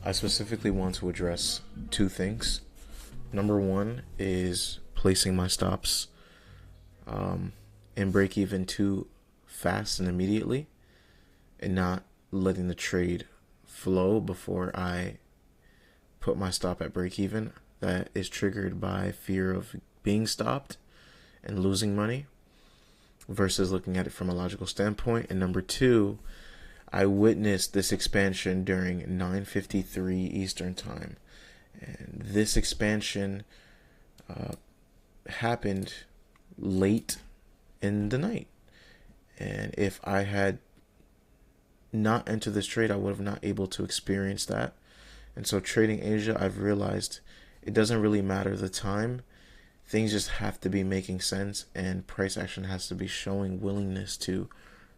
I specifically want to address two things. Number one is placing my stops and break even too fast and immediately, and not letting the trade flow before I put my stop at break even. That is triggered by fear of being stopped and losing money versus looking at it from a logical standpoint. And number two, I witnessed this expansion during 9:53 Eastern time, and this expansion happened late in the night. And if I had not entered this trade, I would have not able to experience that. And so trading Asia, I've realized it doesn't really matter the time. Things just have to be making sense, and price action has to be showing willingness to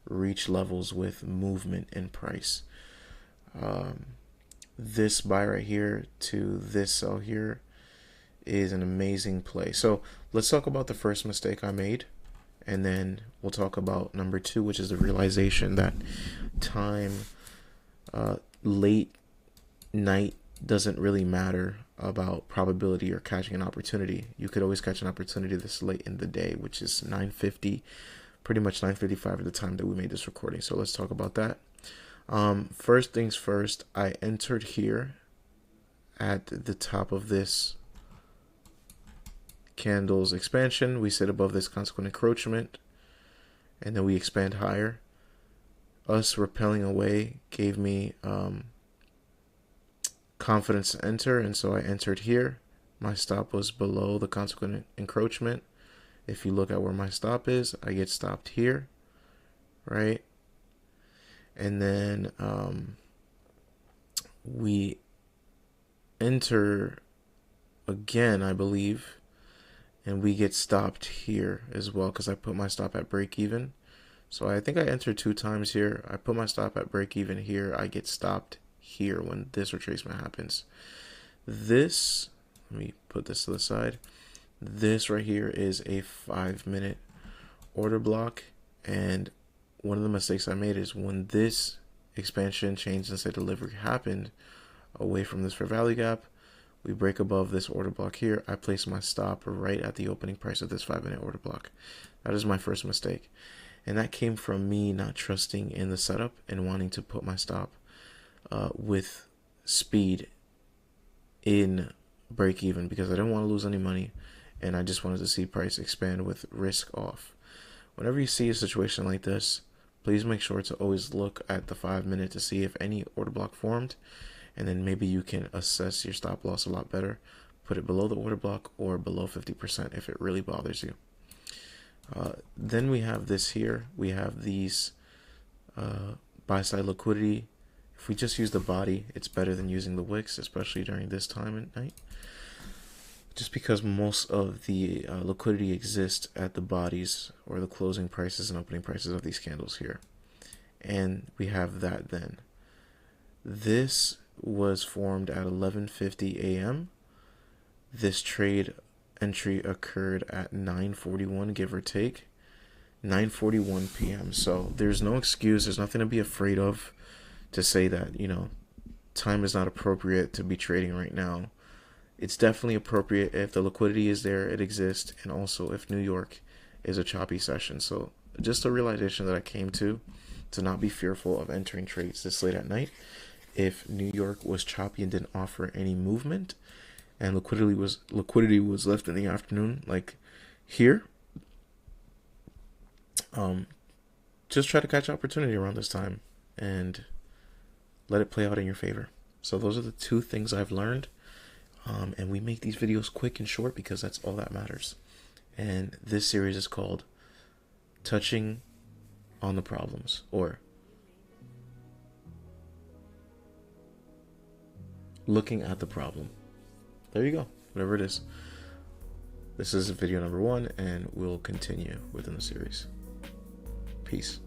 reach levels with movement in price. This buy right here to this sell here is an amazing play. So let's talk about the first mistake I made, and then we'll talk about number two, which is the realization that time, late night, doesn't really matter about probability or catching an opportunity. You could always catch an opportunity this late in the day, which is 9:50, pretty much 9:55 at the time that we made this recording. So let's talk about that. First things first, I entered here at the top of this candle's expansion. We sit above this consequent encroachment, and then we expand higher. Us repelling away gave me confidence to enter, and so I entered here. My stop was below the consequent encroachment. If you look at where my stop is, I get stopped here, right? And then we enter again, I believe, and we get stopped here as well because I put my stop at break even. So I think I entered two times here. I put my stop at break even here. I get stopped here when this retracement happens. This, let me put this to the side. This right here is a 5-minute order block, and one of the mistakes I made is when this expansion change and say delivery happened away from this fair value gap, we break above this order block here. I place my stop right at the opening price of this 5-minute order block. That is my first mistake, and that came from me not trusting in the setup and wanting to put my stop with speed in break even because I didn't want to lose any money, and I just wanted to see price expand with risk off. Whenever you see a situation like this, please make sure to always look at the 5-minute to see if any order block formed, and then maybe you can assess your stop loss a lot better. Put it below the order block or below 50% if it really bothers you. Then we have this here. We have these buy side liquidity. If we just use the body, it's better than using the wicks, especially during this time at night. Just because most of the liquidity exists at the bodies or the closing prices and opening prices of these candles here. And we have that then. This was formed at 11:50 a.m. This trade entry occurred at 9:41, give or take. 9:41 p.m. So there's no excuse. There's nothing to be afraid of to say that, you know, time is not appropriate to be trading right now. It's definitely appropriate if the liquidity is there, it exists, and also if New York is a choppy session. So just a realization that I came to not be fearful of entering trades this late at night. If New York was choppy and didn't offer any movement, and liquidity was left in the afternoon, like here, just try to catch opportunity around this time and let it play out in your favor. So those are the two things I've learned. And we make these videos quick and short because that's all that matters. And this series is called Touching on the Problems, or Looking at the Problem. There you go, whatever it is. This is video number 1, and we'll continue within the series. Peace.